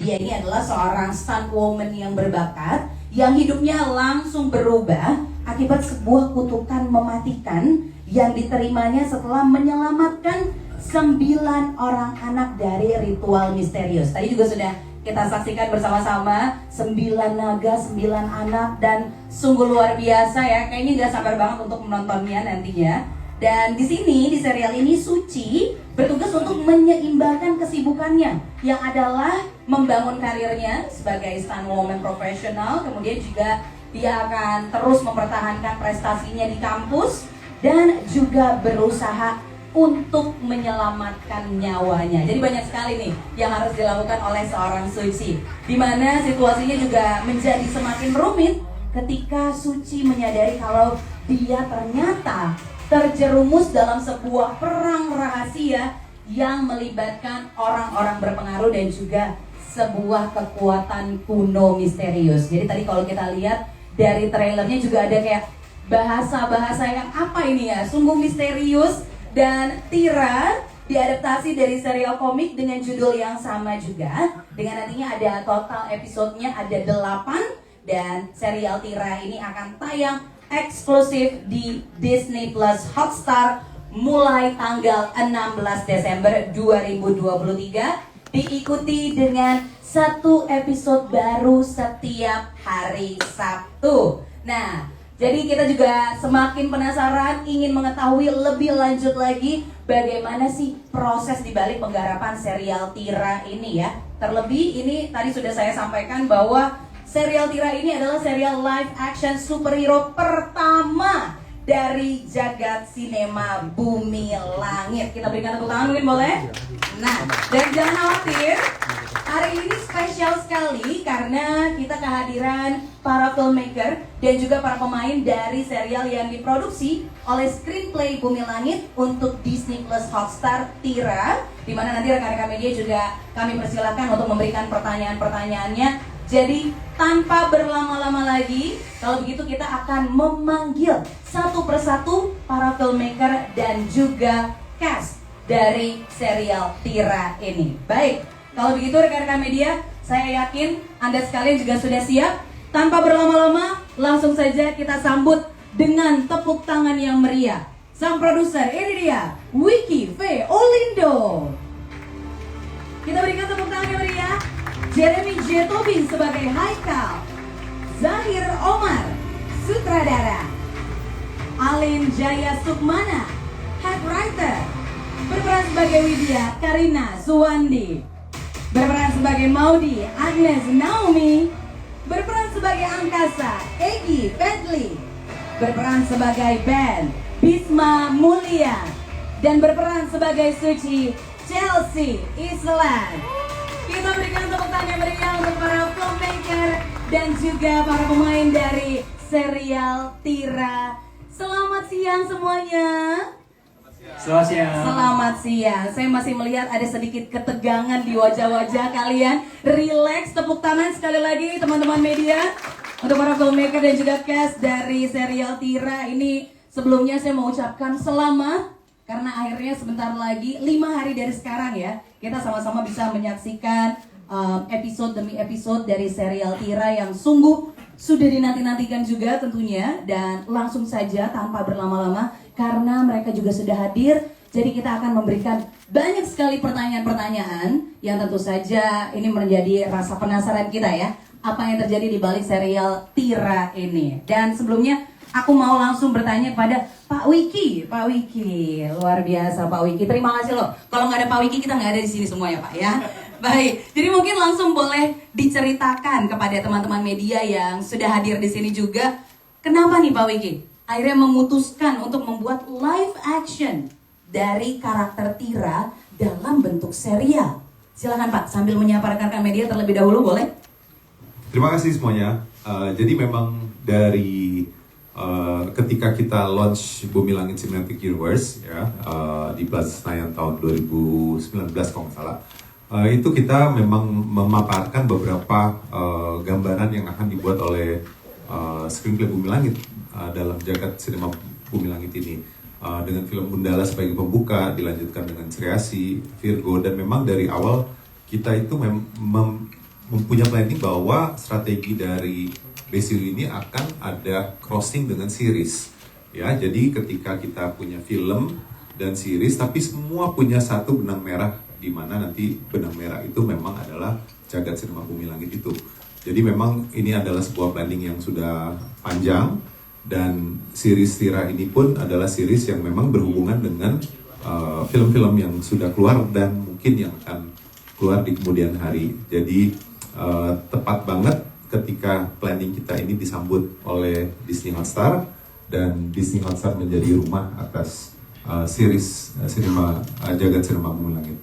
Dia ini adalah seorang stunt woman yang berbakat, yang hidupnya langsung berubah akibat sebuah kutukan mematikan yang diterimanya setelah menyelamatkan 9 orang anak dari ritual misterius. Tadi juga sudah kita saksikan bersama-sama 9 naga, 9 anak, dan sungguh luar biasa ya. Kayaknya gak sabar banget untuk menontonnya nantinya. Dan di sini, di serial ini, Suci bertugas untuk menyeimbangkan kesibukannya, yang adalah membangun karirnya sebagai stunt woman profesional. Kemudian juga dia akan terus mempertahankan prestasinya di kampus dan juga berusaha untuk menyelamatkan nyawanya. Jadi banyak sekali nih yang harus dilakukan oleh seorang Suci, dimana situasinya juga menjadi semakin rumit ketika Suci menyadari kalau dia ternyata terjerumus dalam sebuah perang rahasia yang melibatkan orang-orang berpengaruh dan juga sebuah kekuatan kuno misterius. Jadi tadi kalau kita lihat dari trailernya juga ada kayak bahasa-bahasa yang apa ini ya, sungguh misterius. Dan Tira diadaptasi dari serial komik dengan judul yang sama juga, dengan nantinya ada total episodenya ada 8, dan serial Tira ini akan tayang eksklusif di Disney Plus Hotstar mulai tanggal 16 Desember 2023, diikuti dengan 1 episode baru setiap hari Sabtu. Nah, jadi kita juga semakin penasaran, ingin mengetahui lebih lanjut lagi bagaimana sih proses dibalik penggarapan serial Tira ini ya. Terlebih ini tadi sudah saya sampaikan bahwa serial Tira ini adalah serial live action superhero pertama dari jagat sinema Bumi Langit. Kita berikan tepuk tangan mungkin boleh? Nah, dan jangan khawatir, hari ini spesial sekali karena kita kehadiran para filmmaker dan juga para pemain dari serial yang diproduksi oleh Screenplay Bumi Langit untuk Disney Plus Hotstar Tira, di mana nanti rekan-rekan media juga kami persilakan untuk memberikan pertanyaan-pertanyaannya. Jadi tanpa berlama-lama lagi, kalau begitu kita akan memanggil satu persatu para filmmaker dan juga cast dari serial Tira ini. Baik, kalau begitu rekan-rekan media, saya yakin Anda sekalian juga sudah siap. Tanpa berlama-lama, langsung saja kita sambut dengan tepuk tangan yang meriah. Sang produser, ini dia, Wiki V. Olindo. Kita berikan tepuk tangan yang meriah. Jeremy J. Tobin sebagai Haikal, Zahir Omar, sutradara, Alin Jaya Sukmana, head writer, berperan sebagai Widya Karina Suwandi, berperan sebagai Maudi Agnes Naomi, berperan sebagai Angkasa Egi Fedli, berperan sebagai Ben Bisma Mulia, dan berperan sebagai Suci Chelsea Islan. Kita berikan tepuk tangan yang meriah untuk para filmmaker dan juga para pemain dari serial Tira. Selamat siang semuanya. Selamat siang. Selamat siang. Saya masih melihat ada sedikit ketegangan di wajah-wajah kalian. Relax, tepuk tangan sekali lagi teman-teman media untuk para filmmaker dan juga cast dari serial Tira ini. Sebelumnya saya mau ucapkan selamat karena akhirnya sebentar lagi 5 hari dari sekarang ya, kita sama-sama bisa menyaksikan episode demi episode dari serial Tira yang sungguh sudah dinanti-nantikan juga tentunya. Dan langsung saja tanpa berlama-lama karena mereka juga sudah hadir, jadi kita akan memberikan banyak sekali pertanyaan-pertanyaan yang tentu saja ini menjadi rasa penasaran kita ya, apa yang terjadi di balik serial Tira ini. Dan sebelumnya aku mau langsung bertanya kepada Pak Wiki. Pak Wiki, luar biasa Pak Wiki. Terima kasih loh. Kalau nggak ada Pak Wiki kita nggak ada di sini semua ya Pak ya. Baik. Jadi mungkin langsung boleh diceritakan kepada teman-teman media yang sudah hadir di sini juga, kenapa nih Pak Wiki akhirnya memutuskan untuk membuat live action dari karakter Tira dalam bentuk serial. Silakan Pak, sambil menyapa rekan-rekan media terlebih dahulu boleh? Terima kasih semuanya. Jadi memang dari ketika kita launch Bumi Langit Cinematic Universe ya, di Plaza Senayan tahun 2019 kalau nggak salah, itu kita memang memaparkan beberapa gambaran yang akan dibuat oleh Screenplay Bumi Langit dalam jagat sinema Bumi Langit ini, dengan film Gundala sebagai pembuka, dilanjutkan dengan Sriasi, Virgo, dan memang dari awal kita itu punya planning bahwa strategi dari Basilu ini akan ada crossing dengan series. Ya, jadi ketika kita punya film dan series, tapi semua punya satu benang merah, di mana nanti benang merah itu memang adalah Jagat Cinema Bumi Langit itu. Jadi memang ini adalah sebuah planning yang sudah panjang, dan series Tira ini pun adalah series yang memang berhubungan dengan film-film yang sudah keluar dan mungkin yang akan keluar di kemudian hari. Jadi tepat banget ketika planning kita ini disambut oleh Disney Hotstar, dan Disney Hotstar menjadi rumah atas series Jagat Cinema Bumi Langit.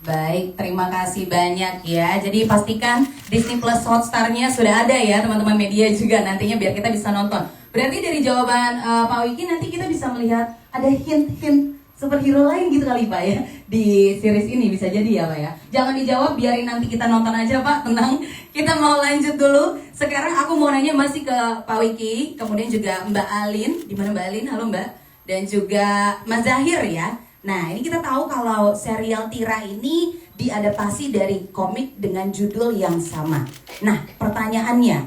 Baik, terima kasih banyak ya. Jadi pastikan Disney Plus Hotstar-nya sudah ada ya teman-teman media juga nantinya biar kita bisa nonton. Berarti dari jawaban Pak Wiki nanti kita bisa melihat ada hint-hint superhero lain gitu kali Pak ya di series ini, bisa jadi ya Pak ya. Jangan dijawab, biarin nanti kita nonton aja Pak, tenang. Kita mau lanjut dulu. Sekarang aku mau nanya masih ke Pak Wiki, kemudian juga Mbak Alin. Di mana Mbak Alin? Halo Mbak. Dan juga Mas Zahir ya. Nah, ini kita tahu kalau serial Tira ini diadaptasi dari komik dengan judul yang sama. Nah, pertanyaannya,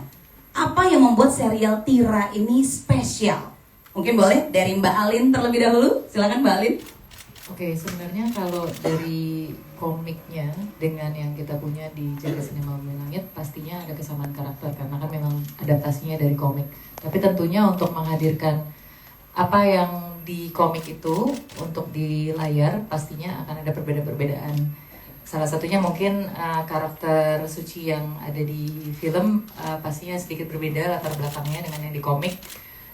apa yang membuat serial Tira ini spesial? Mungkin boleh dari Mbak Alin terlebih dahulu. Silakan Mbak Alin. Oke, sebenarnya kalau dari komiknya dengan yang kita punya di Jagat Cinema Bumi Langit pastinya ada kesamaan karakter karena kan memang adaptasinya dari komik. Tapi tentunya untuk menghadirkan apa yang di komik itu untuk di layar pastinya akan ada perbedaan-perbedaan. Salah satunya mungkin karakter Suci yang ada di film pastinya sedikit berbeda latar belakangnya dengan yang di komik.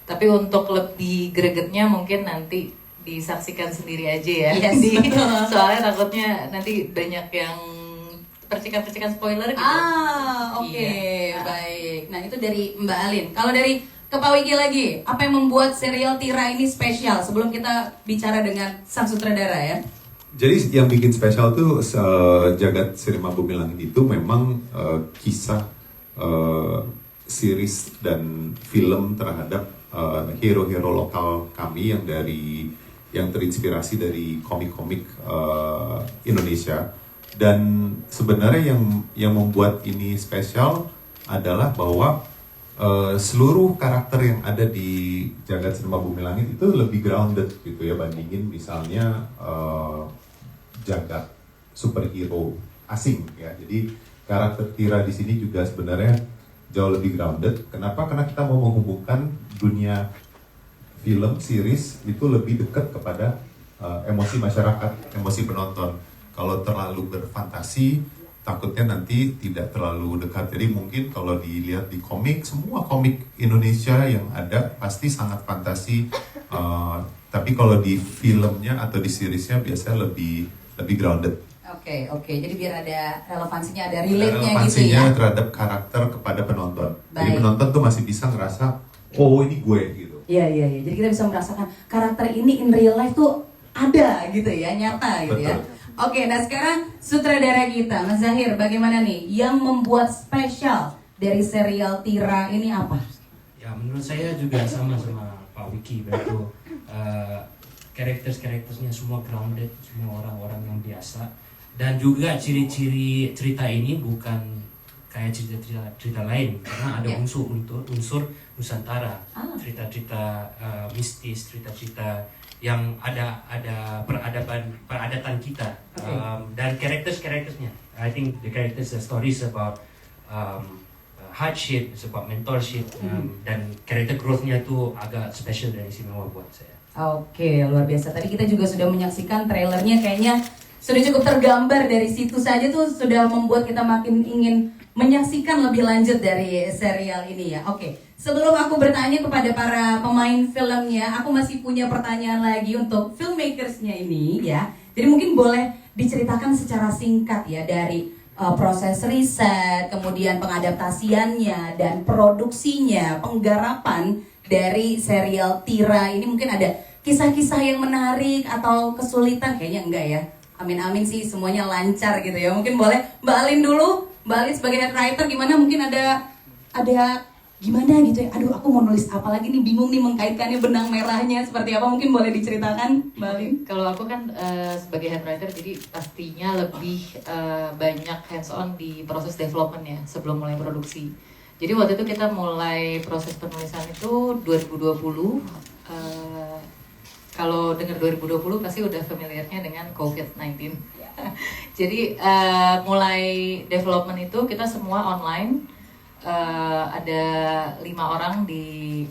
Tapi untuk lebih gregetnya mungkin nanti disaksikan sendiri aja ya. Yes, Soalnya takutnya nanti banyak yang percikan-percikan spoiler gitu. Oke, Iya. baik. Nah, itu dari Mbak Alin. Kalau dari ke Pak Wiki lagi, apa yang membuat serial Tira ini spesial sebelum kita bicara dengan sang sutradara ya? Jadi yang bikin spesial tuh Jagat Cinema Bumi Langit itu memang kisah series dan film terhadap hero-hero lokal kami yang terinspirasi dari komik-komik Indonesia. Dan sebenarnya yang membuat ini spesial adalah bahwa seluruh karakter yang ada di Jagat Cinema Bumi Langit itu lebih grounded gitu ya, bandingin misalnya Jagat superhero asing ya. Jadi karakter Tira di sini juga sebenarnya jauh lebih grounded. Kenapa? Karena kita mau menghubungkan dunia film, series itu lebih dekat kepada emosi masyarakat, emosi penonton. Kalau terlalu berfantasi, takutnya nanti tidak terlalu dekat. Jadi mungkin kalau dilihat di komik, semua komik Indonesia yang ada pasti sangat fantasi. Tapi kalau di filmnya atau di seriesnya biasanya lebih grounded. Oke. Jadi biar ada relevansinya, ada relate-nya gitu ya. Relevansinya terhadap karakter kepada penonton. Jadi Baik. penonton tuh masih bisa ngerasa, oh ini gue gitu. Iya. Jadi kita bisa merasakan karakter ini in real life tuh ada gitu ya, nyata gitu ya. Betul. Oke, nah sekarang sutradara kita, Mas Zahir, bagaimana nih yang membuat spesial dari serial Tira ini apa? Ya menurut saya juga sama Pak Wiki, begitu karakternya semua grounded, semua orang-orang yang biasa, dan juga ciri-ciri cerita ini bukan kayak cerita lain karena ada Ya. unsur Nusantara, Ah. cerita-cerita mistis, cerita-cerita yang ada peradatan kita. Okay. Dan karakternya, I think the characters, the stories about hardship, it's about mentorship, dan karakter growth-nya itu agak special dan istimewa buat saya. Oke, luar biasa. Tadi kita juga sudah menyaksikan trailernya, kayaknya sudah cukup tergambar dari situ saja tuh sudah membuat kita makin ingin menyaksikan lebih lanjut dari serial ini ya. Oke, sebelum aku bertanya kepada para pemain filmnya, aku masih punya pertanyaan lagi untuk filmmakersnya ini ya. Jadi mungkin boleh diceritakan secara singkat ya dari proses riset, kemudian pengadaptasiannya dan produksinya, penggarapan dari serial Tira ini. Mungkin ada kisah-kisah yang menarik atau kesulitan? Kayaknya enggak ya. Amin-amin sih semuanya lancar gitu ya. Mungkin boleh Mbak Alin dulu. Mbak Alin sebagai head writer gimana? Mungkin ada gimana gitu ya, aduh aku mau nulis apa lagi nih, bingung nih mengkaitkannya, benang merahnya seperti apa, mungkin boleh diceritakan Mbak Lin? Kalau aku kan sebagai head writer, jadi pastinya lebih banyak hands on di proses development ya sebelum mulai produksi. Jadi waktu itu kita mulai proses penulisan itu 2020. Kalau dengar 2020 pasti udah familiarnya dengan COVID-19. Jadi mulai development itu kita semua online. Ada 5 orang di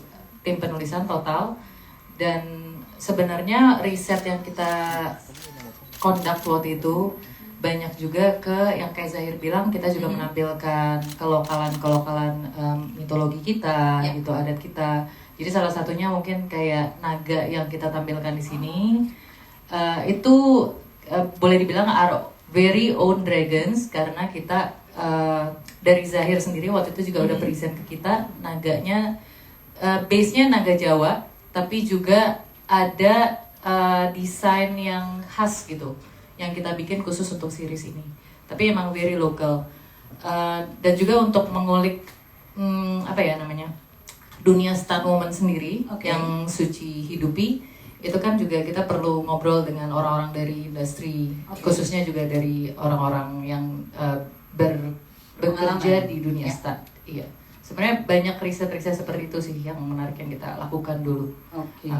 tim penulisan total, dan sebenarnya riset yang kita conduct waktu itu banyak juga ke yang kayak Zahir bilang, kita juga menampilkan kelokalan mitologi kita, gitu, adat kita. Jadi salah satunya mungkin kayak naga yang kita tampilkan di sini, itu boleh dibilang our very own dragons, karena kita dari Zahir sendiri waktu itu juga udah present ke kita, naganya base-nya naga Jawa, tapi juga ada desain yang khas gitu, yang kita bikin khusus untuk series ini. Tapi emang very local. Dan juga untuk mengulik dunia stunt woman sendiri, yang Suci hidupi, itu kan juga kita perlu ngobrol dengan orang-orang dari industri, khususnya juga dari orang-orang yang bekerja di dunia stunt. Iya. Sebenarnya banyak riset-riset seperti itu sih yang menarik yang kita lakukan dulu. Oke.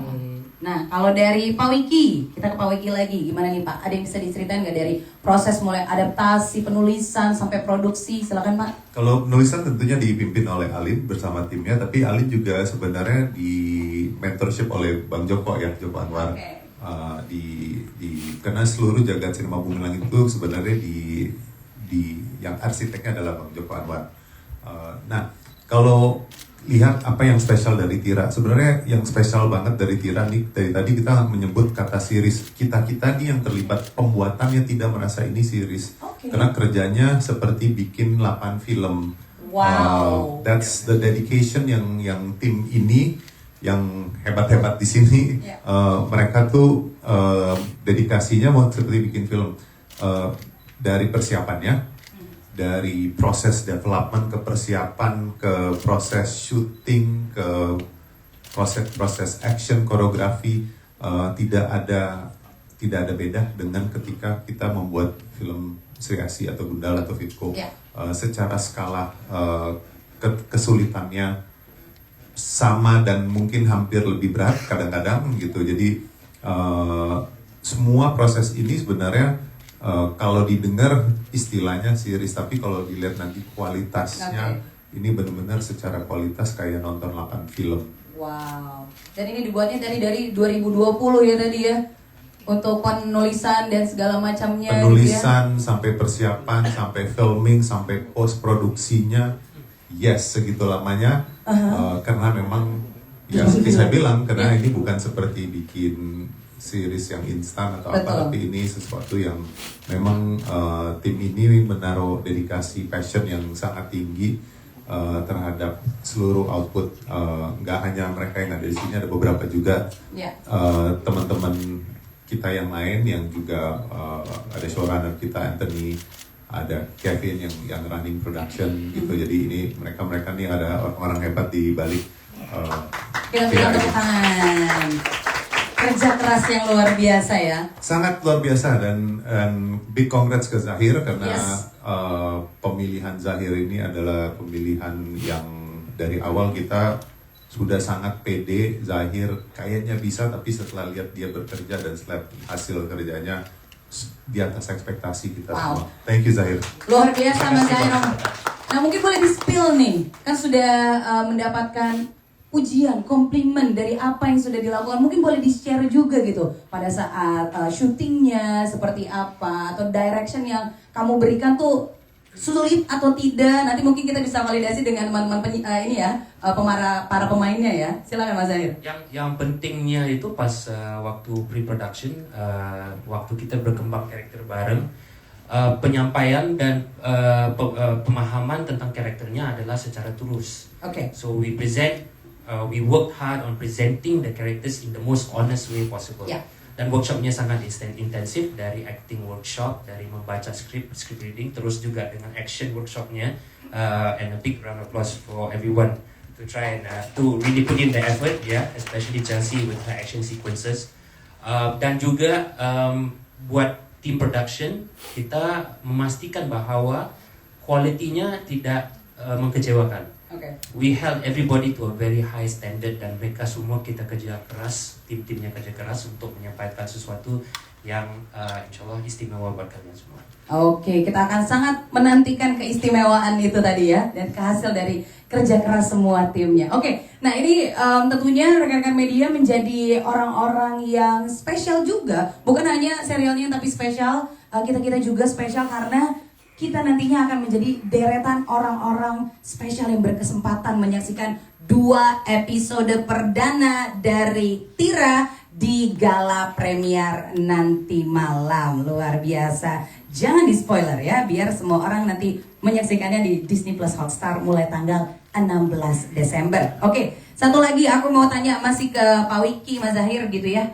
Nah, kalau dari Pak Wiki, kita ke Pak Wiki lagi. Gimana nih Pak? Ada yang bisa diceritain nggak dari proses mulai adaptasi, penulisan, sampai produksi? Silakan Pak. Kalau penulisan tentunya dipimpin oleh Alin bersama timnya, tapi Alin juga sebenarnya di mentorship oleh Bang Joko ya, Joko Anwar. Okay. Karena seluruh jagat sinema Bumi Langit itu sebenarnya di yang arsiteknya adalah Bang Joko Anwar. Nah, kalau lihat apa yang spesial dari Tira, sebenarnya yang spesial banget dari Tira nih, dari tadi kita menyebut kata series, kita nih yang terlibat pembuatannya tidak merasa ini series, karena kerjanya seperti bikin 8 film. Wow. That's the dedication yang tim ini, yang hebat-hebat di sini, mereka tuh dedikasinya mau seperti bikin film, dari persiapannya, dari proses development ke persiapan, ke proses shooting, ke proses action, koreografi, tidak ada beda dengan ketika kita membuat film Sri Asi atau Gundala atau Fitco. Secara skala kesulitannya sama dan mungkin hampir lebih berat kadang-kadang gitu. Jadi semua proses ini sebenarnya kalau didengar istilahnya series, tapi kalau dilihat nanti kualitasnya, ini benar-benar secara kualitas kayak nonton 8 film. Wow. Dan ini dibuatnya dari 2020 ya tadi ya, untuk penulisan dan segala macamnya. Penulisan gitu ya? Sampai persiapan, sampai filming, sampai post produksinya, yes segitu lamanya. Karena memang ya seperti saya bilang, karena ini bukan seperti bikin series yang instan atau apa, tapi ini sesuatu yang memang tim ini menaruh dedikasi, passion yang sangat tinggi terhadap seluruh output. Nggak hanya mereka yang ada di sini, ada beberapa juga teman-teman kita yang lain yang juga ada showrunner kita Anthony, ada Kevin yang running production gitu. Jadi ini mereka nih ada orang-orang hebat di balik. Kita tepuk tangan. Kerja keras yang luar biasa ya. Sangat luar biasa, dan big congrats ke Zahir karena pemilihan Zahir ini adalah pemilihan yang dari awal kita sudah sangat pede. Zahir kayaknya bisa, tapi setelah lihat dia bekerja dan setelah hasil kerjanya di atas ekspektasi kita semua. Thank you Zahir. Luar biasa Mas Zahir. Nah mungkin boleh di-spill nih, kan sudah mendapatkan pujian, komplimen dari apa yang sudah dilakukan. Mungkin boleh di-share juga gitu pada saat syutingnya seperti apa, atau direction yang kamu berikan tuh sulit atau tidak. Nanti mungkin kita bisa validasi dengan teman-teman para pemainnya ya. Silakan Mas Zahir. Yang pentingnya itu pas waktu pre-production, waktu kita berkembang karakter bareng, penyampaian dan pemahaman tentang karakternya adalah secara tulus. So we work hard on presenting the characters in the most honest way possible. Dan workshopnya sangat intensif, dari acting workshop, dari membaca script reading, terus juga dengan action workshopnya, and a big round of applause for everyone to try and to really put in the effort, especially Chelsea with her action sequences. Dan juga buat team production kita memastikan bahwa kualitinya tidak mengecewakan. Okay. We held everybody to a very high standard dan mereka semua kita kerja keras, tim-timnya kerja keras untuk menyampaikan sesuatu yang insyaallah istimewa buat kalian semua. Oke, kita akan sangat menantikan keistimewaan itu tadi ya, dan hasil dari kerja keras semua timnya. Oke, nah ini tentunya rekan-rekan media menjadi orang-orang yang spesial juga. Bukan hanya serialnya tapi spesial, kita juga spesial karena kita nantinya akan menjadi deretan orang-orang spesial yang berkesempatan menyaksikan 2 episode perdana dari Tira di gala premier nanti malam. Luar biasa. Jangan di spoiler ya, biar semua orang nanti menyaksikannya di Disney Plus Hotstar mulai tanggal 16 Desember. Oke, satu lagi aku mau tanya masih ke Pak Wiki, Mas Zahir gitu ya.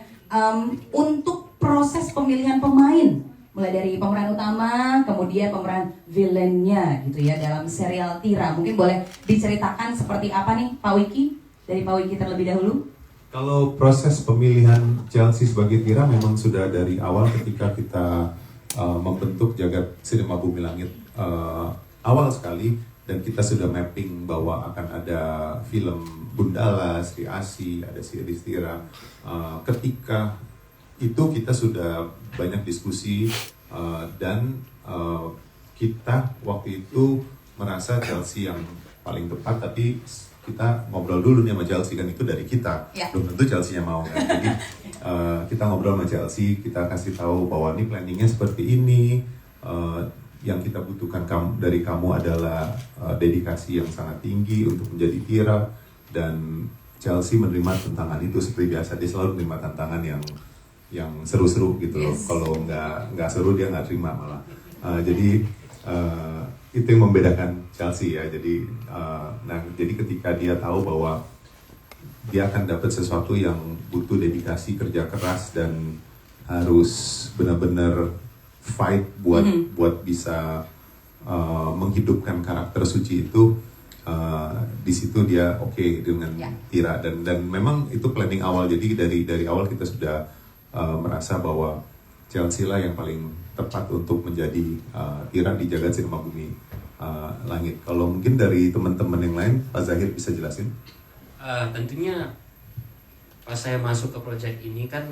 Untuk proses pemilihan pemain, mulai dari pemeran utama, kemudian pemeran villainnya gitu ya dalam serial Tira. Mungkin boleh diceritakan seperti apa nih Pak Wiki? Dari Pak Wiki terlebih dahulu. Kalau proses pemilihan Chelsea sebagai Tira memang sudah dari awal ketika kita membentuk Jagat Sinema Bumi Langit awal sekali, dan kita sudah mapping bahwa akan ada film Gundala, Sri Asi, ada series Tira. Ketika itu kita sudah banyak diskusi dan kita waktu itu merasa Chelsea yang paling tepat, tapi kita ngobrol dulu nih sama Chelsea, kan itu dari kita, belum tentu Chelsea-nya mau kan. Jadi kita ngobrol sama Chelsea, kita kasih tahu bahwa ini planningnya seperti ini, yang kita butuhkan dari kamu adalah dedikasi yang sangat tinggi untuk menjadi Tira, dan Chelsea menerima tantangan itu seperti biasa. Dia selalu menerima tantangan yang seru-seru gitu loh. Kalau nggak seru dia nggak terima malah. Jadi itu yang membedakan Chelsea ya. Jadi jadi ketika dia tahu bahwa dia akan dapat sesuatu yang butuh dedikasi, kerja keras, dan harus benar-benar fight buat bisa menghidupkan karakter Suci itu, di situ dia oke dengan Tira, dan memang itu planning awal. Jadi dari awal kita sudah merasa bahwa Chelsea lah yang paling tepat untuk menjadi Tira di Jagat Sinema Bumi Langit. Kalau mungkin dari teman-teman yang lain, Pak Zahir bisa jelasin? Tentunya pas saya masuk ke proyek ini kan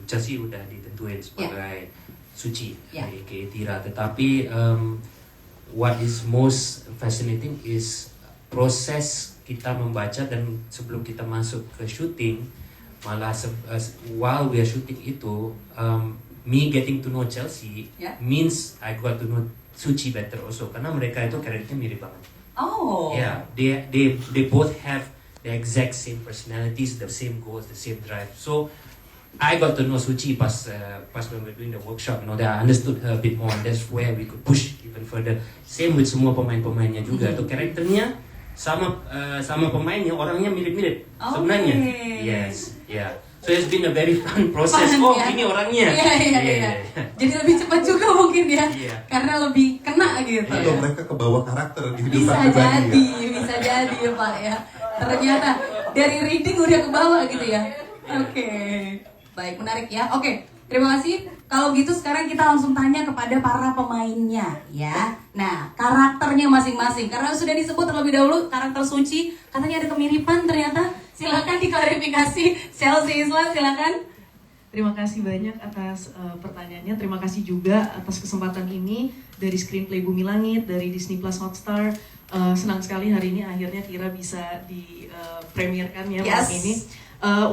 Chelsea udah ditentuin sebagai Suci dari Tira, tetapi what is most fascinating is proses kita membaca, dan sebelum kita masuk ke syuting, malah while we are shooting itu, me getting to know Chelsea means I got to know Suci better also, karena mereka itu karakternya mirip banget. Oh. Yeah, they both have the exact same personalities, the same goals, the same drive. So I got to know Suci pas when we're doing the workshop, that I understood her a bit more, and that's where we could push even further. Same with semua pemain-pemainnya juga. Tuh karakternya sama pemainnya, orangnya mirip-mirip sebenarnya. Yes, yeah. So it's been a very fun process. Ini orangnya. Iya. Jadi lebih cepat juga mungkin ya, karena lebih kena gitu. Atau mereka ke bawah karakter di hidup Bisa jadi ya Pak ya. Ternyata dari reading udah ke bawah gitu ya. Oke. Baik, menarik ya. Oke, terima kasih. Kalau gitu sekarang kita langsung tanya kepada para pemainnya ya. Nah, karakternya masing-masing. Karena sudah disebut terlebih dahulu karakter Suci, katanya ada kemiripan ternyata. Silakan diklarifikasi. Chelsea Isla, silakan. Terima kasih banyak atas pertanyaannya. Terima kasih juga atas kesempatan ini dari Screenplay Bumi Langit, dari Disney Plus Hotstar. Senang sekali hari ini akhirnya Tira bisa dipremierkan ya malam ini.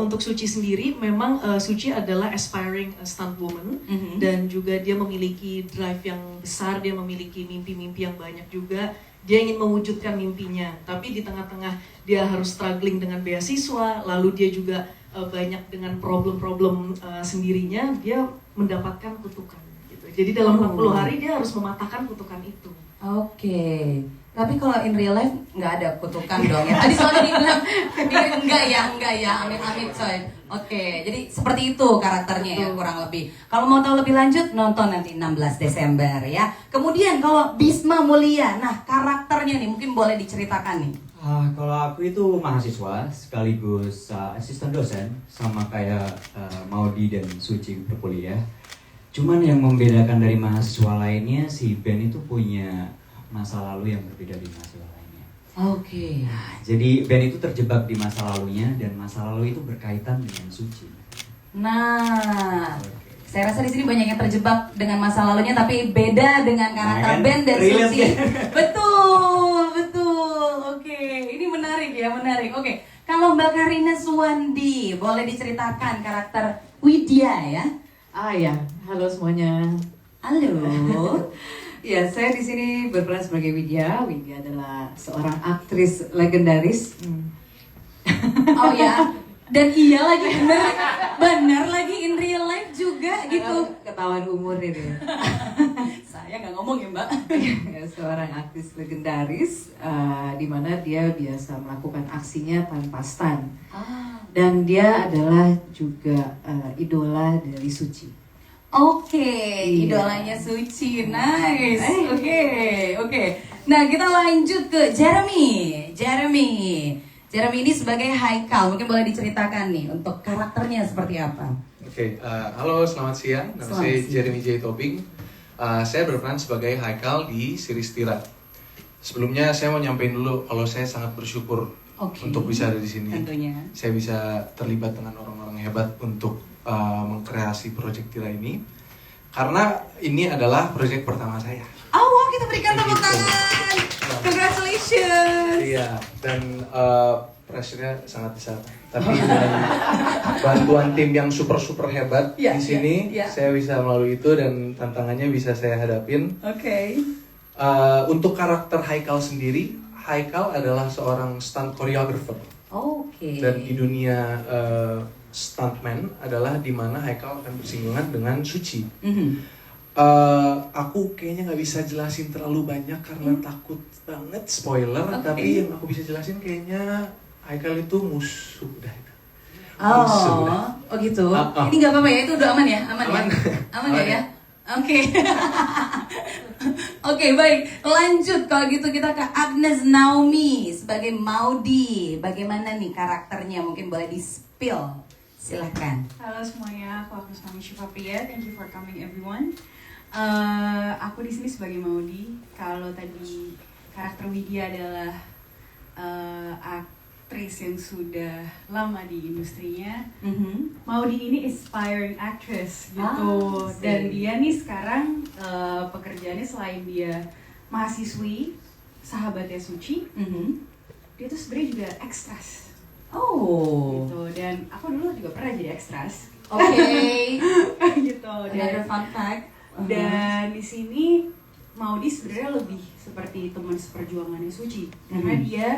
Untuk Suci sendiri, memang Suci adalah aspiring stunt woman, dan juga dia memiliki drive yang besar, dia memiliki mimpi-mimpi yang banyak juga. Dia ingin mewujudkan mimpinya, tapi di tengah-tengah dia harus struggling dengan beasiswa, lalu dia juga banyak dengan problem-problem sendirinya, dia mendapatkan kutukan gitu. Jadi dalam 40 hari dia harus mematahkan kutukan itu. Oke. Tapi kalau in real life nggak ada kutukan dong ya. Tadi soalnya dibilang enggak ya, amit-amit coy. Oke, jadi seperti itu karakternya ya kurang lebih. Kalau mau tahu lebih lanjut nonton nanti 16 Desember ya. Kemudian kalau Bisma Mulia, nah karakternya nih mungkin boleh diceritakan nih. Kalau aku itu mahasiswa sekaligus asisten dosen sama kayak Maudi dan Suci berkuliah. Cuman yang membedakan dari mahasiswa lainnya, si Ben itu punya masa lalu yang berbeda di mahasiswa lainnya. Oke. Nah, jadi Ben itu terjebak di masa lalunya dan masa lalu itu berkaitan dengan Suci. Nah, saya rasa di sini banyak yang terjebak dengan masa lalunya tapi beda dengan karakter Nah, kan? Ben dan Relate Suci. kan? Betul. Oke, ini menarik ya, menarik. Oke, kalau Mbak Karina Suwandi, boleh diceritakan karakter Widya ya? Ya, halo semuanya. Halo. Ya, saya di sini berperan sebagai Widya. Widya adalah seorang aktris legendaris. Oh ya, dan iya lagi bener lagi in real life juga gitu. Ketahuan umur ini. Saya nggak ngomong ya Mbak. Ya, seorang aktris legendaris, di mana dia biasa melakukan aksinya tanpa stunt. Dan dia adalah juga idola dari Suci. Oke, Iya. idolanya Suci, nice. Oke. Nah, kita lanjut ke Jeremy. Jeremy ini sebagai Haikal, mungkin boleh diceritakan nih untuk karakternya seperti apa? Oke, halo selamat siang. Nama Selamat saya siang. Jeremy J. Tobing. Saya berperan sebagai Haikal di series Tira. Sebelumnya saya mau nyampein dulu kalau saya sangat bersyukur Oke. untuk bisa ada di sini. Tentunya. Saya bisa terlibat dengan orang-orang hebat untuk mengkreasi proyek Tira ini. Karena ini adalah proyek pertama saya. Oh, wow, kita berikan tepuk Begitu. tangan. Congratulations. Iya, dan pressure-nya sangat besar. Tapi dengan bantuan tim yang super hebat Iya, di sini, iya. saya bisa melalui itu dan tantangannya bisa saya hadapin. Oke. Untuk karakter Haikal sendiri, Haikal adalah seorang stunt choreographer. Oke. Dan di dunia stuntman adalah di mana Haikal akan bersinggungan dengan Suci. Mhm. Aku kayaknya nggak bisa jelasin terlalu banyak karena takut banget spoiler. Oke. Tapi yang aku bisa jelasin kayaknya Haikal itu musuh dah itu. Musuh Oh, dah. oh gitu. Ah. Ini nggak apa-apa ya, itu udah aman ya, aman. Aman. Ya, aman ya Aman ya. Oke. Oke, baik. Lanjut kalau gitu kita ke Agnes Naomi sebagai Maudi. Bagaimana nih karakternya? Mungkin boleh di-spill. Silahkan. Halo semuanya, aku Agnes Naomi Shiva-Priya. Thank you for coming everyone. Aku di sini sebagai Maudi. Kalau tadi karakter Widya adalah aktris yang sudah lama di industrinya, Maudi ini aspiring actress gitu. Dan dia nih sekarang pekerjaannya selain dia mahasiswi, sahabatnya Suci, dia tuh sebenarnya juga ekstras. Oh. Gitu. Dan aku dulu juga pernah jadi ekstras. Oke. Gitu. Another fun fact. Dan di sini Maudi sebenarnya lebih seperti teman seperjuangannya Suci, karena dia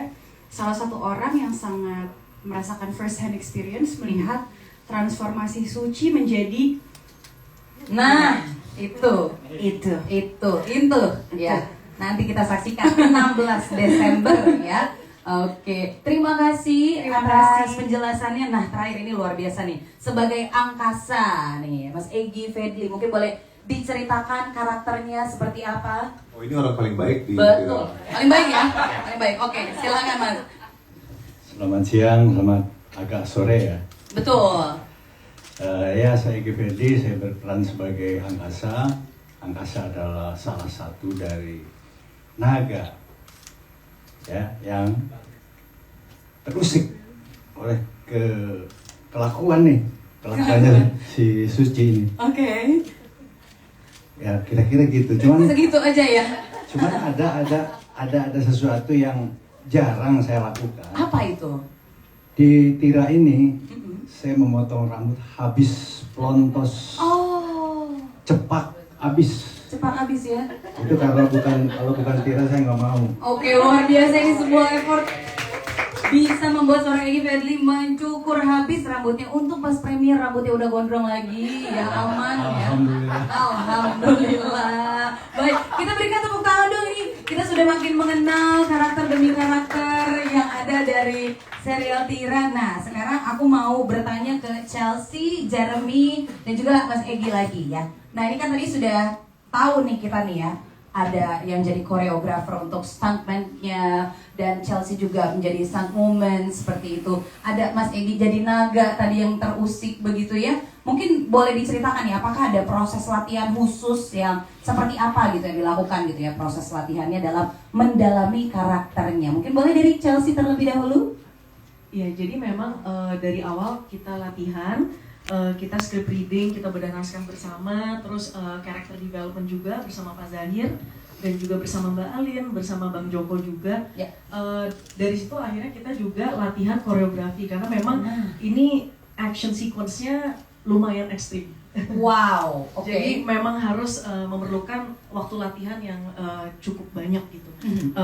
salah satu orang yang sangat merasakan first hand experience melihat transformasi Suci menjadi Nah, itu ya. Nanti kita saksikan 16 Desember ya. Oke, terima kasih atas penjelasannya. Nah, terakhir ini luar biasa nih. Sebagai angkasa nih, Mas Egy Fedli, mungkin boleh diceritakan karakternya seperti apa? Oh, ini orang paling baik di Betul, paling baik ya, paling baik. Oke, silakan Mas. Selamat siang, selamat agak sore ya. Betul. Ya, saya Egy Fedli, saya berperan sebagai angkasa. Angkasa adalah salah satu dari naga ya yang terusik oleh kelakuannya si Suci ini. Oke. Ya kira-kira gitu. Cuman Segitu aja ya. ada sesuatu yang jarang saya lakukan. Apa itu? Di Tira ini saya memotong rambut habis plontos. Oh, Cepat habis. cepat habis ya. Itu kalau bukan Tira saya nggak mau. Oke, luar biasa ini sebuah effort bisa membuat seorang Egy Fedli mencukur habis rambutnya. Untuk pas premier rambutnya udah gondrong lagi, ya aman ya. Alhamdulillah. Alhamdulillah. Baik, kita berikan tepuk tangan dong ini kita sudah makin mengenal karakter demi karakter yang ada dari serial Tira. Nah, sekarang aku mau bertanya ke Chelsea, Jeremy, dan juga Mas Egy lagi ya. Nah, ini kan tadi sudah tahu nih kita nih ya, ada yang jadi koreografer untuk stuntman-nya, dan Chelsea juga menjadi stunt woman seperti itu. Ada Mas Egy jadi naga tadi yang terusik begitu ya. Mungkin boleh diceritakan ya, apakah ada proses latihan khusus yang seperti apa gitu yang dilakukan gitu ya, proses latihannya dalam mendalami karakternya. Mungkin boleh dari Chelsea terlebih dahulu. Ya, jadi memang dari awal kita latihan, kita script reading, kita bedah naskah bersama, terus character development juga bersama Pak Zahir, dan juga bersama Mbak Alin, bersama Bang Joko juga. Ya. Dari situ akhirnya kita juga latihan koreografi, karena memang ini action sequence-nya lumayan ekstrim. Wow, oke. Jadi memang harus memerlukan waktu latihan yang cukup banyak gitu.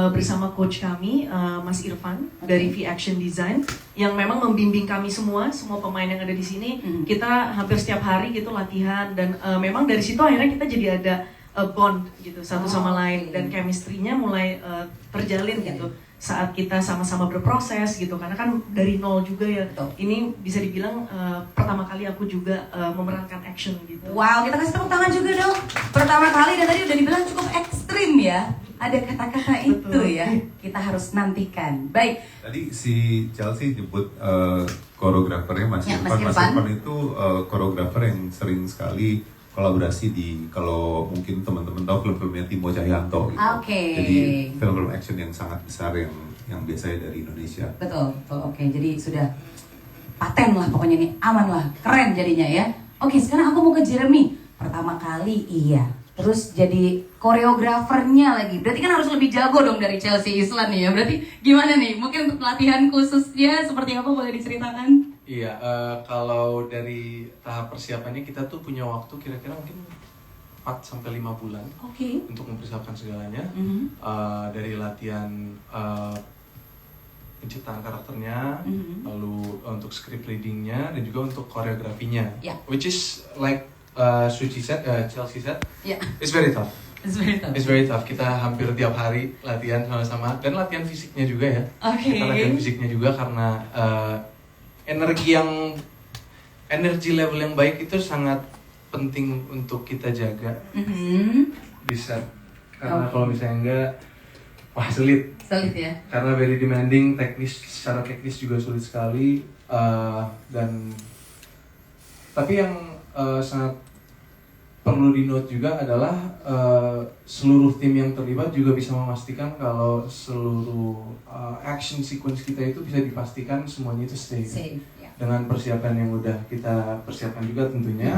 Bersama coach kami, Mas Irfan dari V Action Design, yang memang membimbing kami semua pemain yang ada di sini. Kita hampir setiap hari gitu latihan, dan memang dari situ akhirnya kita jadi ada bond gitu satu sama lain, dan chemistry-nya mulai terjalin gitu saat kita sama-sama berproses gitu, karena kan dari nol juga ya. Ini bisa dibilang pertama kali aku juga memerankan action gitu. Wow, kita kasih tepuk tangan juga dong. Pertama kali, dan tadi udah dibilang cukup ekstrim ya. Ada kata-kata itu ya, kita harus nantikan. Baik. Tadi si Chelsea nyebut koreografernya Mas Ya, Irfan. Mas Mas Irfan Irfan itu koreografer yang sering sekali kolaborasi di, kalau mungkin teman-teman tahu film-filmnya Timo Cahyanto gitu. Oke. Jadi film-film action yang sangat besar yang biasanya dari Indonesia. Betul, betul. Oke, jadi sudah paten lah pokoknya nih, aman lah, keren jadinya ya. Oke, sekarang aku mau ke Jeremy. Pertama kali iya, terus jadi koreografernya lagi. Berarti kan harus lebih jago dong dari Chelsea Islan nih ya. Berarti gimana nih? Mungkin latihan khususnya seperti apa, boleh diceritakan? Iya, kalau dari tahap persiapannya kita tuh punya waktu kira-kira mungkin 4-5 bulan untuk mempersiapkan segalanya. Dari latihan penciptaan karakternya, lalu untuk script readingnya, dan juga untuk koreografinya. Which is like Chelsea said, it's very tough. It's very tough. Kita hampir tiap hari latihan sama-sama, dan latihan fisiknya juga ya. Kita latihan fisiknya juga karena energi level yang baik itu sangat penting untuk kita jaga di set. Karena kalau misalnya enggak, wah sulit ya. Karena very demanding, secara teknis juga sulit sekali, dan tapi yang sangat perlu di note juga adalah seluruh tim yang terlibat juga bisa memastikan kalau seluruh action sequence kita itu bisa dipastikan semuanya itu safe. Dengan persiapan yang udah kita persiapkan juga tentunya.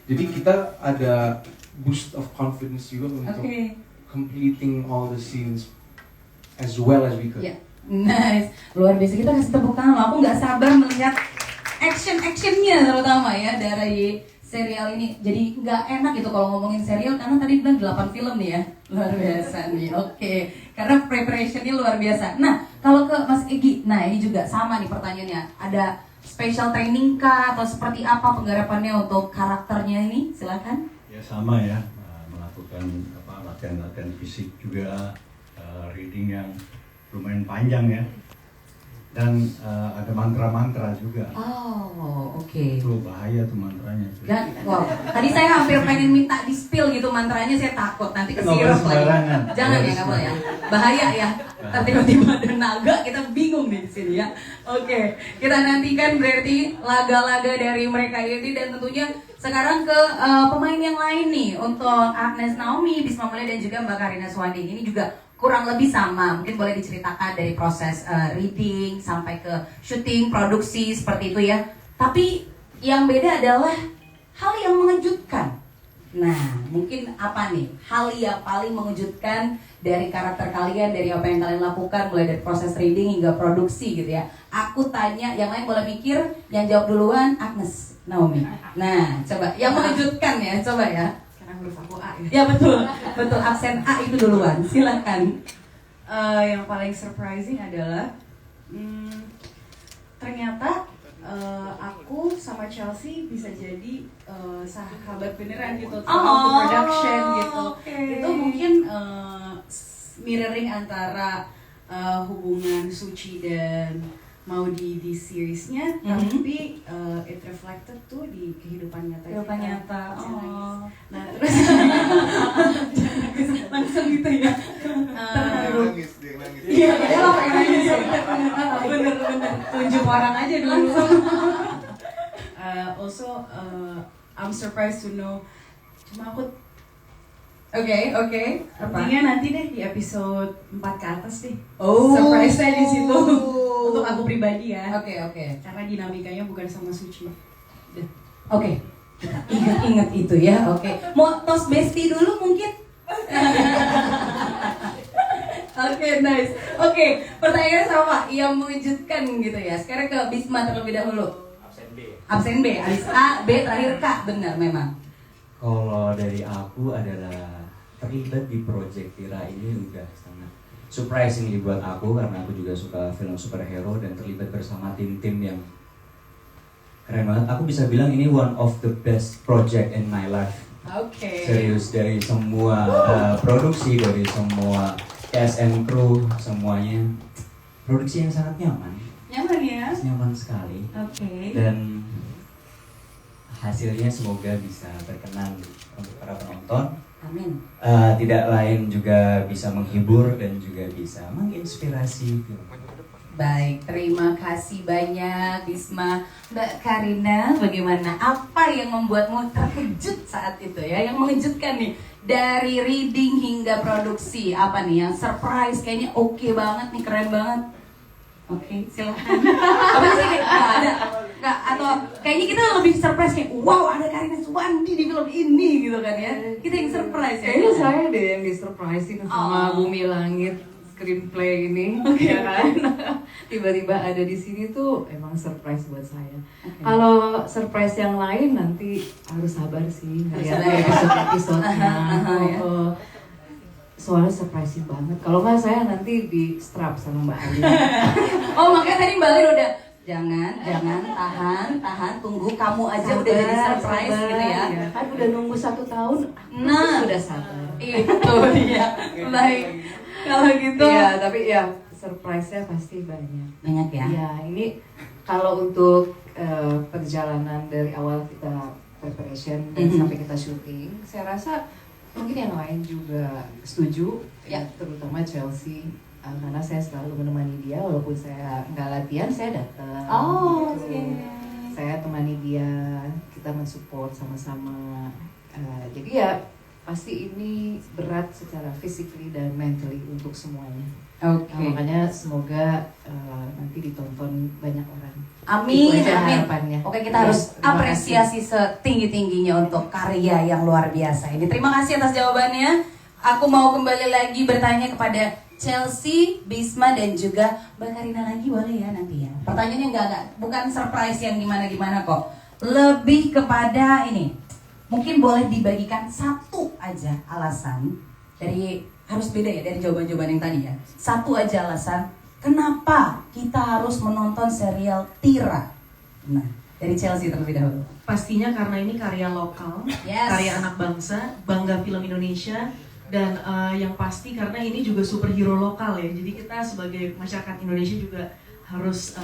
Jadi kita ada boost of confidence juga untuk completing all the scenes as well as we could. Nice, luar biasa. Kita kasih tepuk tangan. Aku nggak sabar melihat actionnya terutama ya dari serial ini. Jadi nggak enak gitu kalau ngomongin serial, karena tadi bilang 8 film nih ya. Luar biasa nih. Oke. Karena preparationnya luar biasa. Nah, kalau ke Mas Egy, nah ini juga sama nih pertanyaannya. Ada special training kah atau seperti apa penggarapannya untuk karakternya ini? Silakan. Ya sama ya, melakukan latihan-latihan fisik juga, reading yang lumayan panjang ya. Dan ada mantra-mantra juga. Oh, oke. Itu bahaya tuh mantranya. Dan, wow, tadi saya hampir pengen minta di spill gitu mantranya, saya takut nanti kesirap lagi. Jangan ya, nggak boleh ya. Bahaya ya. Tiba-tiba ada naga, kita bingung nih di sini ya. Oke, kita nantikan berarti laga-laga dari mereka ini, dan tentunya sekarang ke pemain yang lain nih, untuk Agnes Naomi, Bisma Mulia, dan juga Mbak Karina Swanding. Ini juga kurang lebih sama, mungkin boleh diceritakan dari proses reading sampai ke syuting, produksi seperti itu ya. Tapi yang beda adalah hal yang mengejutkan. Nah, mungkin apa nih hal yang paling mengejutkan dari karakter kalian, dari apa yang kalian lakukan, mulai dari proses reading hingga produksi gitu ya. Aku tanya, yang lain boleh mikir, yang jawab duluan Agnes Naomi. Nah, coba yang mengejutkan ya, coba ya. Huruf aku A ya. Ya betul, betul, absen A itu duluan. Silakan. Yang paling surprising adalah ternyata aku sama Chelsea bisa jadi sahabat beneran gitu, throughout the production gitu. Itu mungkin mirroring antara hubungan Suci dan Maudi di seriesnya, tapi it reflected tuh di kehidupan nyata. Kehidupan kita. nyata. Oh. Nah terus langsung gitu ya. Nangis, dia nangis. Iya, dia lah pengen nangis. Bener-bener tunjuk orang aja dulu. Langsung. Also, I'm surprised to know. Cuma aku Oke. artinya nanti deh di episode 4 ke atas deh. Oh. Surprise-nya di situ. Untuk aku pribadi ya. Oke. Karena dinamikanya bukan sama Suci. Udah. Oke. Kita ingat itu ya. Oke. Mau tos besti dulu mungkin? Oke, nice. Oke, pertanyaannya sama yang mengejutkan gitu ya. Sekarang ke Bisma terlebih dahulu. Absen B, habis A, B, terakhir K. Benar memang. Kalau dari aku adalah terlibat di Project Tira ini udah sangat surprising buat aku karena aku juga suka film superhero dan terlibat bersama tim-tim yang keren banget. Aku bisa bilang ini one of the best project in my life. Oke. Serius, dari semua produksi, dari semua cast and crew, semuanya produksi yang sangat nyaman. Nyaman ya? Nyaman sekali. Oke. Dan hasilnya semoga bisa berkenan untuk para penonton. Amin. Tidak lain juga bisa menghibur dan juga bisa menginspirasi. Baik, terima kasih banyak Bisma. Mbak Karina, bagaimana? Apa yang membuatmu terkejut saat itu ya? Yang mengejutkan nih, dari reading hingga produksi. Apa nih yang surprise? Kayaknya oke banget nih, keren banget. Oke, silakan. Apa sih? Nggak ada. Nggak, atau kayaknya kita lebih surprise kayak, wow ada Karina Suwandi di film ini gitu kan ya. Kita yang surprise ya. Kayaknya saya deh yang disurprisein sama Bumi Langit screenplay ini, ya kan? Tiba-tiba ada di sini tuh emang surprise buat saya. Kalau surprise yang lain nanti harus sabar sih ngeliat episode-episodenya. Soalnya surprising banget. Kalau nggak saya nanti di strap sama Mbak Ali. Oh makanya tadi Mbak Lin udah jangan, tahan, tunggu kamu aja udah jadi surprise sabar, gitu ya. Kan udah nunggu 1 tahun, Nah, sudah sabar. Itu dia. Baik. Kalau gitu. Iya, tapi ya surprise-nya pasti banyak. Banyak ya. Ya, ini kalau untuk perjalanan dari awal kita preparation dan sampai kita syuting, saya rasa mungkin yang lain juga setuju, ya terutama Chelsea. Karena saya selalu menemani dia walaupun saya nggak latihan, saya datang. Oh, gitu. Saya temani dia, kita mensupport sama-sama. Jadi ya pasti ini berat secara physically dan mentally untuk semuanya. Oke. Makanya semoga nanti ditonton banyak orang. Amin, Itu aja amin. harapannya. Oke, kita Ya, harus terima apresiasi setinggi-tingginya untuk karya yang luar biasa ini. Terima kasih atas jawabannya. Aku mau kembali lagi bertanya kepada Chelsea, Bisma, dan juga Mbak Karina lagi, boleh ya nanti ya. Pertanyaannya enggak, bukan surprise yang gimana-gimana kok. Lebih kepada ini, mungkin boleh dibagikan satu aja alasan dari, harus beda ya dari jawaban-jawaban yang tadi ya. Satu aja alasan kenapa kita harus menonton serial Tira. Nah, dari Chelsea terlebih dahulu. Pastinya karena ini karya lokal, Yes. karya anak bangsa, bangga film Indonesia. Dan yang pasti karena ini juga superhero lokal ya, jadi kita sebagai masyarakat Indonesia juga harus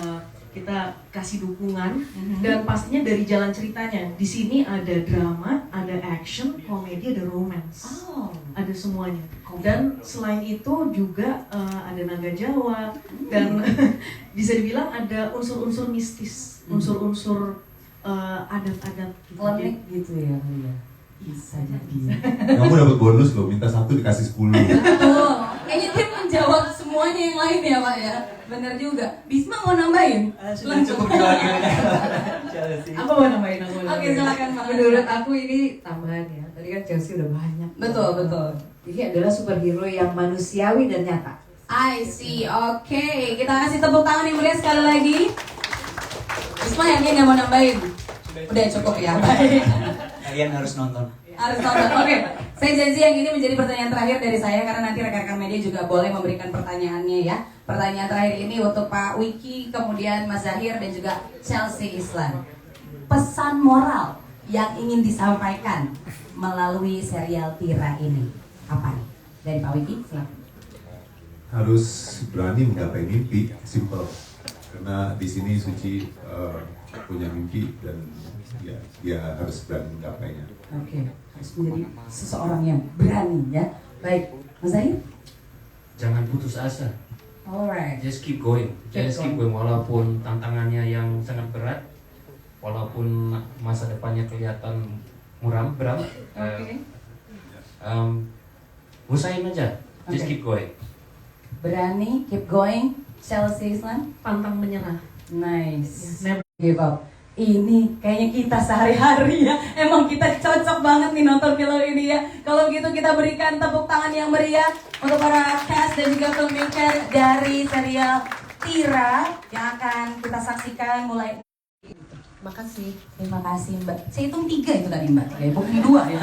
kita kasih dukungan. Dan pastinya dari jalan ceritanya, di sini ada drama, ada action, komedi, ada romance, ada semuanya. Dan selain itu juga ada naga Jawa dan bisa dibilang ada unsur-unsur mistis, unsur-unsur adat-adat Klinik gitu ya. Bisa jadi. Kamu dapat bonus loh, minta 1 dikasih 10. Betul. Kayaknya dia menjawab semuanya yang lain ya Pak ya. Bener juga. Bisma mau nambahin? Sudah cukup diwakili. Apa mau nambahin? Oke, silakan Pak. Menurut aku ini tambahan ya. Tadi kan Chelsea udah banyak. Betul. Jadi adalah superhero yang manusiawi dan nyata. I see. Oke, kita kasih tepuk tangan yang meriah sekali lagi. Bisma yakin nggak mau nambahin? Udah cukup ya. Baik. Kalian harus nonton. Harus nonton. Oke, saya janji yang ini menjadi pertanyaan terakhir dari saya karena nanti rekan-rekan media juga boleh memberikan pertanyaannya ya. Pertanyaan terakhir ini untuk Pak Wiki, kemudian Mas Zahir dan juga Chelsea Islan. Pesan moral yang ingin disampaikan melalui serial Tira ini apa nih? Dari Pak Wiki, silakan. harus berani menggapai mimpi, simple. Karena di sini Suci punya mimpi dan dia harus berani menggapainya. Oke, harus menjadi seseorang yang berani ya. Baik, Mas Zahir? Jangan putus asa. Alright. Just keep going. Just keep going walaupun tantangannya yang sangat berat, walaupun masa depannya kelihatan berat. Oke. Usahain aja. Just Oke. keep going. Berani, keep going. Chelsea Islam? Pantang menyerah. Nice. Never Give up. Ini kayaknya kita sehari-hari ya. Emang kita cocok banget nih nonton film ini ya. Kalau gitu kita berikan tepuk tangan yang meriah untuk para cast dan juga filmmaker dari serial Tira yang akan kita saksikan mulai. Makasih. Terima kasih Mbak. Saya hitung 3 itu tadi Mbak. Ya, bukan 2 ya.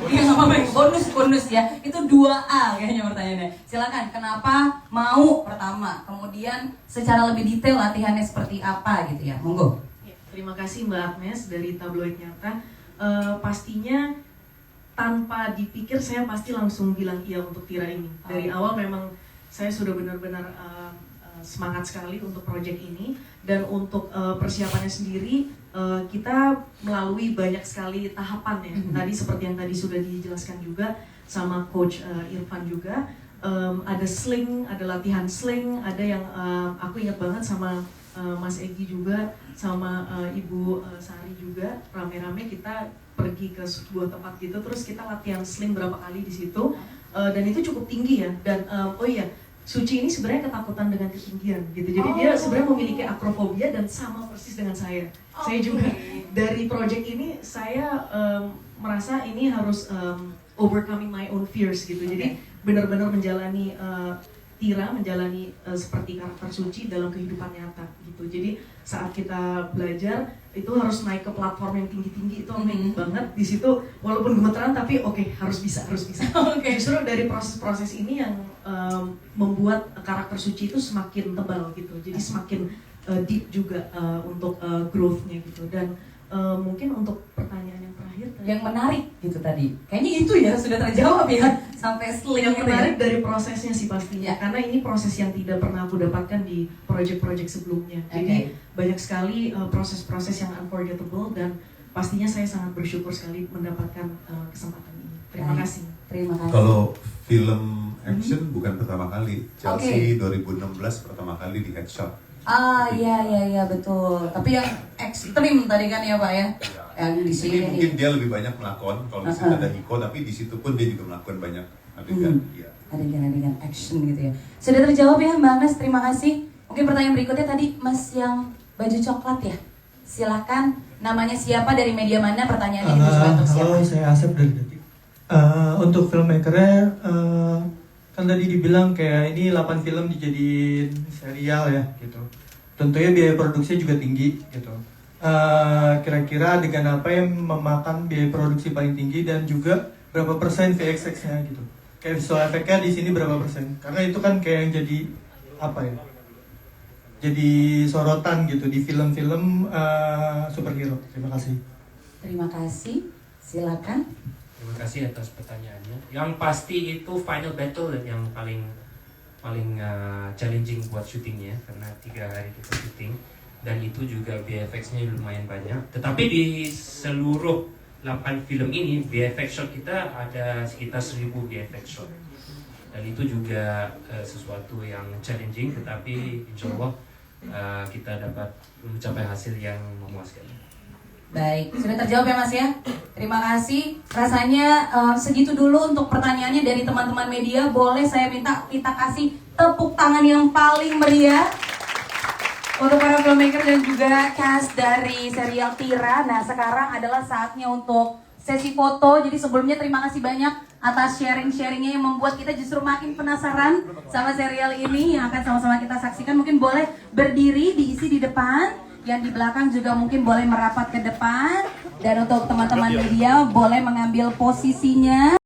Iya nggak apa-apa. Bonus ya. Itu 2A kayaknya pertanyaannya. Silakan. Kenapa mau pertama? Kemudian secara lebih detail latihannya seperti apa gitu ya. Monggo. Ya, terima kasih Mbak Agnes dari Tabloid Nyata. Pastinya tanpa dipikir saya pasti langsung bilang iya untuk Tira ini. Dari awal memang saya sudah benar-benar semangat sekali untuk proyek ini, dan untuk persiapannya sendiri kita melalui banyak sekali tahapan ya. Tadi seperti yang tadi sudah dijelaskan juga sama Coach Irfan juga, ada sling, ada latihan sling, ada yang aku ingat banget sama Mas Egi juga, sama Ibu Sari juga, rame-rame kita pergi ke sebuah tempat gitu, terus kita latihan sling berapa kali di situ, dan itu cukup tinggi ya. Dan oh iya, Suci ini sebenarnya ketakutan dengan ketinggian gitu, jadi dia sebenarnya memiliki akrofobia dan sama persis dengan saya. Saya juga dari project ini saya merasa ini harus overcoming my own fears gitu. Jadi benar-benar menjalani Tira, menjalani seperti karakter Suci dalam kehidupan nyata gitu. Jadi saat kita belajar itu harus naik ke platform yang tinggi-tinggi, itu amazing banget di situ, walaupun gemeteran tapi harus bisa. Justru dari proses-proses ini yang membuat karakter Suci itu semakin tebal gitu. Jadi semakin deep juga untuk growth-nya gitu. Dan mungkin untuk pertanyaan yang terakhir Yang menarik gitu tadi. Kayaknya itu ya sudah terjawab ya sampai sling yang gitu menarik ya. dari prosesnya sih pastinya, karena ini proses yang tidak pernah aku dapatkan di proyek-proyek sebelumnya. Jadi banyak sekali proses-proses yang unforgettable, dan pastinya saya sangat bersyukur sekali mendapatkan kesempatan ini. Terima kasih. Terima kasih. Kalau film action bukan pertama kali. Chelsea 2016 pertama kali di Headshot. Iya betul. Tapi yang ekstrim tadi kan ya Pak ya. Yang di sini mungkin dia lebih banyak melakukan. Kalau di situ ada Hiko, tapi di situ pun dia juga melakukan banyak adegan. Adegan action gitu ya. Sudah terjawab ya Mbak Agnes, terima kasih. Mungkin pertanyaan berikutnya tadi Mas yang baju coklat ya. Silakan, namanya siapa, dari media mana, pertanyaannya ditujukan untuk siapa? Halo, saya Asep dari Detik. Untuk filmmakernya, kan tadi dibilang kayak ini 8 film dijadiin serial ya gitu. Tentunya biaya produksinya juga tinggi gitu. Kira-kira adegan apa yang memakan biaya produksi paling tinggi, dan juga berapa persen VFX-nya gitu. Kayak visual efeknya di sini berapa persen? Karena itu kan kayak yang jadi apa ya? Jadi sorotan gitu di film-film superhero. Terima kasih. Terima kasih. Silakan. Terima kasih atas pertanyaannya. Yang pasti itu final battle yang paling challenging buat syutingnya, karena 3 hari kita syuting, dan itu juga VFX-nya lumayan banyak. Tetapi di seluruh 8 film ini VFX shot kita ada sekitar 1000 VFX shot, dan itu juga sesuatu yang challenging, tetapi insya Allah kita dapat mencapai hasil yang memuaskan. Baik, sudah terjawab ya Mas ya. Terima kasih. Rasanya segitu dulu untuk pertanyaannya dari teman-teman media. Boleh saya minta kita kasih tepuk tangan yang paling meriah untuk para filmmaker dan juga cast dari serial Tira. Nah, sekarang adalah saatnya untuk sesi foto. Jadi sebelumnya terima kasih banyak atas sharing-sharingnya yang membuat kita justru makin penasaran sama serial ini yang akan sama-sama kita saksikan. Mungkin boleh berdiri, diisi di depan. Yang di belakang juga mungkin boleh merapat ke depan. Dan untuk teman-teman media boleh mengambil posisinya.